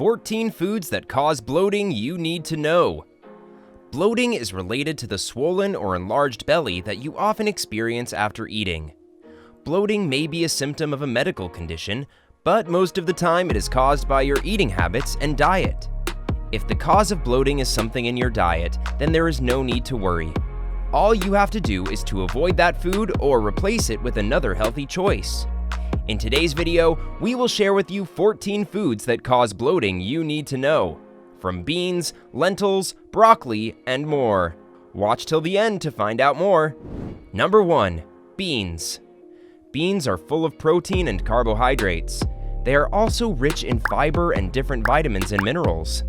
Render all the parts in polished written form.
14 foods that cause bloating you need to know. Bloating is related to the swollen or enlarged belly that you often experience after eating. Bloating may be a symptom of a medical condition, but most of the time it is caused by your eating habits and diet. If the cause of bloating is something in your diet, then there is no need to worry. All you have to do is to avoid that food or replace it with another healthy choice. In today's video, we will share with you 14 foods that cause bloating you need to know. From beans, lentils, broccoli, and more. Watch till the end to find out more. Number 1. Beans. Beans are full of protein and carbohydrates. They are also rich in fiber and different vitamins and minerals.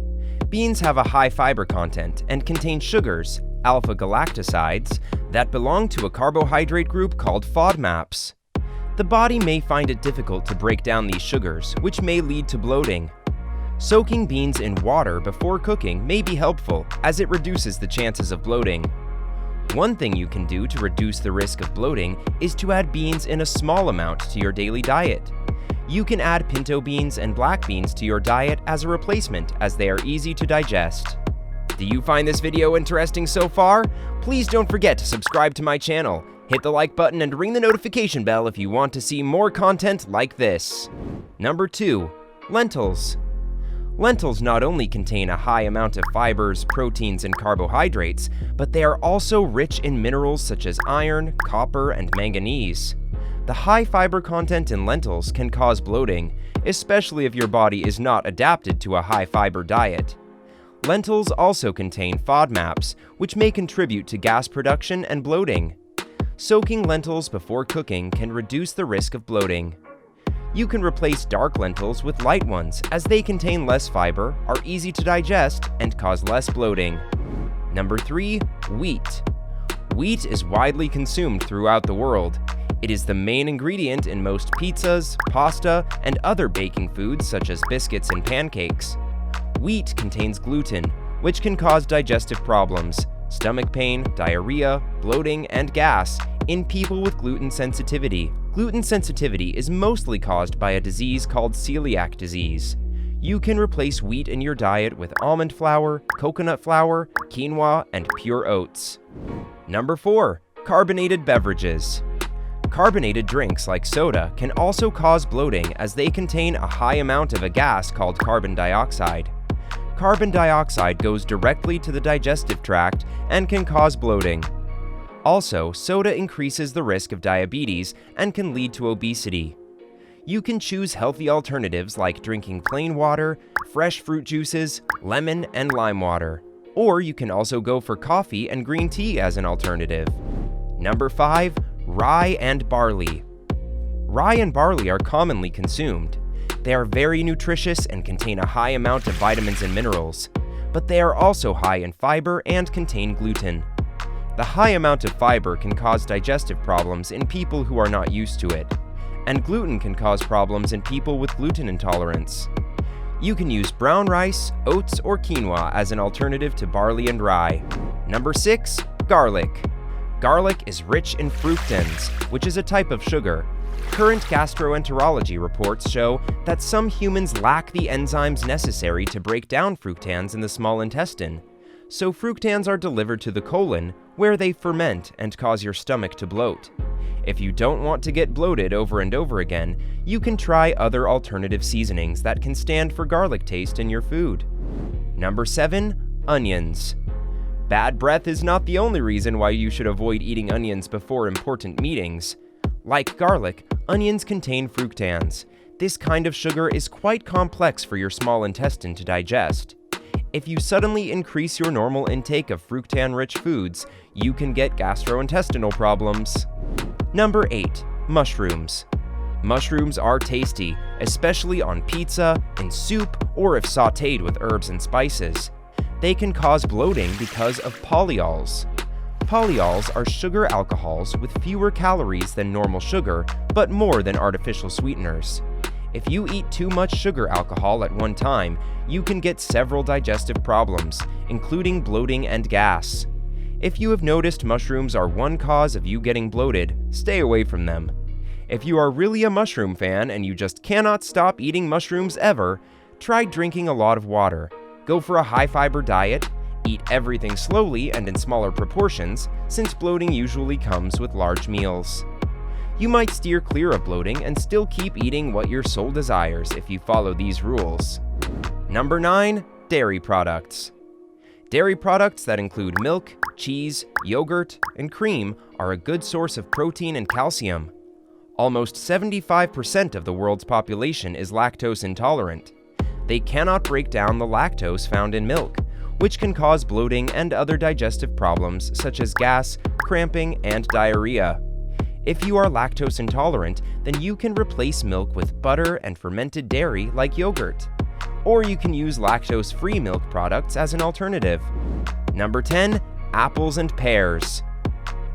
Beans have a high fiber content and contain sugars, alpha-galactosides, that belong to a carbohydrate group called FODMAPs. The body may find it difficult to break down these sugars, which may lead to bloating. Soaking beans in water before cooking may be helpful, as it reduces the chances of bloating. One thing you can do to reduce the risk of bloating is to add beans in a small amount to your daily diet. You can add pinto beans and black beans to your diet as a replacement, as they are easy to digest. Do you find this video interesting so far? Please don't forget to subscribe to my channel. Hit the like button and ring the notification bell if you want to see more content like this. Number 2. Lentils. Lentils not only contain a high amount of fibers, proteins, and carbohydrates, but they are also rich in minerals such as iron, copper, and manganese. The high fiber content in lentils can cause bloating, especially if your body is not adapted to a high fiber diet. Lentils also contain FODMAPs, which may contribute to gas production and bloating. Soaking lentils before cooking can reduce the risk of bloating. You can replace dark lentils with light ones, as they contain less fiber, are easy to digest, and cause less bloating. Number 3. Wheat. Wheat is widely consumed throughout the world. It is the main ingredient in most pizzas, pasta, and other baking foods such as biscuits and pancakes. Wheat contains gluten, which can cause digestive problems, stomach pain, diarrhea, bloating, and gas in people with gluten sensitivity. Gluten sensitivity is mostly caused by a disease called celiac disease. You can replace wheat in your diet with almond flour, coconut flour, quinoa, and pure oats. Number 4. Carbonated beverages. Carbonated drinks like soda can also cause bloating, as they contain a high amount of a gas called carbon dioxide. Carbon dioxide goes directly to the digestive tract and can cause bloating. Also, soda increases the risk of diabetes and can lead to obesity. You can choose healthy alternatives like drinking plain water, fresh fruit juices, lemon and lime water. Or you can also go for coffee and green tea as an alternative. Number 5. Rye and barley. Rye and barley are commonly consumed. They are very nutritious and contain a high amount of vitamins and minerals, but they are also high in fiber and contain gluten. The high amount of fiber can cause digestive problems in people who are not used to it, and gluten can cause problems in people with gluten intolerance. You can use brown rice, oats, or quinoa as an alternative to barley and rye. Number 6. Garlic. Garlic is rich in fructans, which is a type of sugar. Current gastroenterology reports show that some humans lack the enzymes necessary to break down fructans in the small intestine. So fructans are delivered to the colon, where they ferment and cause your stomach to bloat. If you don't want to get bloated over and over again, you can try other alternative seasonings that can stand for garlic taste in your food. Number 7. Onions. Bad breath is not the only reason why you should avoid eating onions before important meetings. Like garlic, onions contain fructans. This kind of sugar is quite complex for your small intestine to digest. If you suddenly increase your normal intake of fructan-rich foods, you can get gastrointestinal problems. Number 8. Mushrooms. Mushrooms are tasty, especially on pizza, in soup, or if sautéed with herbs and spices. They can cause bloating because of polyols. Polyols are sugar alcohols with fewer calories than normal sugar, but more than artificial sweeteners. If you eat too much sugar alcohol at one time, you can get several digestive problems, including bloating and gas. If you have noticed mushrooms are one cause of you getting bloated, stay away from them. If you are really a mushroom fan and you just cannot stop eating mushrooms ever, Try drinking a lot of water, go for a high-fiber diet, eat everything slowly and in smaller proportions, since bloating usually comes with large meals. You might steer clear of bloating and still keep eating what your soul desires if you follow these rules. Number 9. Dairy products. Dairy products that include milk, cheese, yogurt, and cream are a good source of protein and calcium. Almost 75% of the world's population is lactose intolerant. They cannot break down the lactose found in milk, which can cause bloating and other digestive problems such as gas, cramping, and diarrhea. If you are lactose intolerant, then you can replace milk with butter and fermented dairy like yogurt. Or you can use lactose-free milk products as an alternative. Number 10. Apples and pears.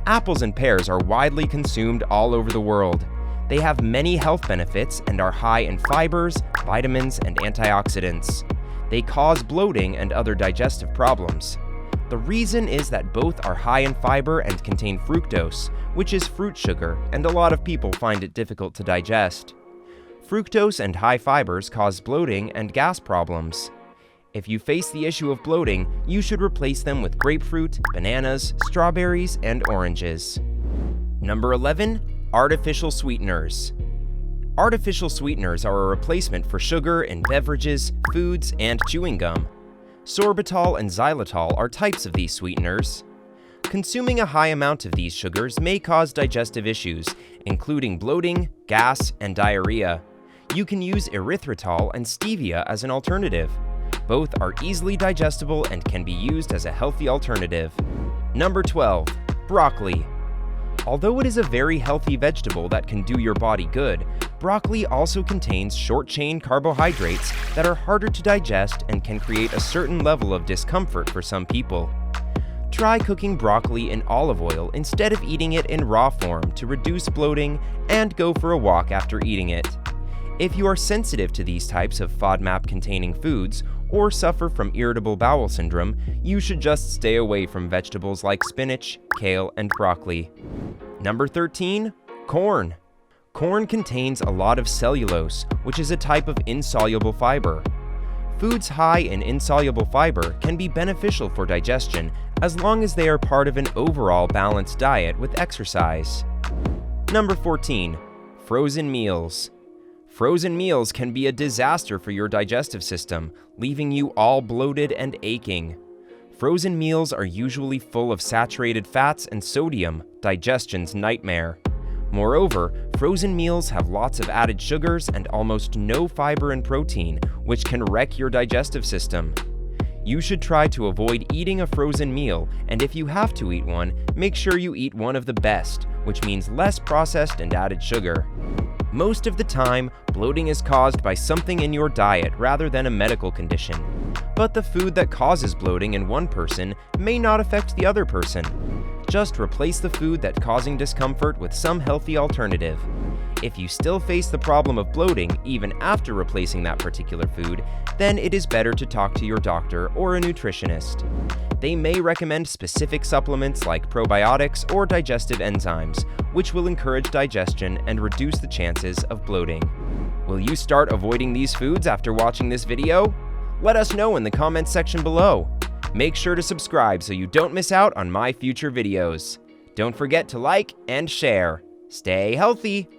Apples and pears are widely consumed all over the world. They have many health benefits and are high in fibers, vitamins, and antioxidants. They cause bloating and other digestive problems. The reason is that both are high in fiber and contain fructose, which is fruit sugar, and a lot of people find it difficult to digest. Fructose and high fibers cause bloating and gas problems. If you face the issue of bloating, you should replace them with grapefruit, bananas, strawberries, and oranges. Number 11. Artificial sweeteners. Artificial sweeteners are a replacement for sugar in beverages, foods, and chewing gum. Sorbitol and xylitol are types of these sweeteners. Consuming a high amount of these sugars may cause digestive issues, including bloating, gas, and diarrhea. You can use erythritol and stevia as an alternative. Both are easily digestible and can be used as a healthy alternative. Number 12. Broccoli. Although it is a very healthy vegetable that can do your body good, broccoli also contains short-chain carbohydrates that are harder to digest and can create a certain level of discomfort for some people. Try cooking broccoli in olive oil instead of eating it in raw form to reduce bloating, and go for a walk after eating it. If you are sensitive to these types of FODMAP-containing foods or suffer from irritable bowel syndrome, you should just stay away from vegetables like spinach, kale, and broccoli. Number 13. Corn. Corn contains a lot of cellulose, which is a type of insoluble fiber. Foods high in insoluble fiber can be beneficial for digestion as long as they are part of an overall balanced diet with exercise. Number 14. Frozen meals. Frozen meals can be a disaster for your digestive system, leaving you all bloated and aching. Frozen meals are usually full of saturated fats and sodium, digestion's nightmare. Moreover, frozen meals have lots of added sugars and almost no fiber and protein, which can wreck your digestive system. You should try to avoid eating a frozen meal, and if you have to eat one, make sure you eat one of the best, which means less processed and added sugar. Most of the time, bloating is caused by something in your diet rather than a medical condition. But the food that causes bloating in one person may not affect the other person. Just replace the food that's causing discomfort with some healthy alternative. If you still face the problem of bloating even after replacing that particular food, then it is better to talk to your doctor or a nutritionist. They may recommend specific supplements like probiotics or digestive enzymes, which will encourage digestion and reduce the chances of bloating. Will you start avoiding these foods after watching this video? Let us know in the comments section below. Make sure to subscribe so you don't miss out on my future videos. Don't forget to like and share. Stay healthy!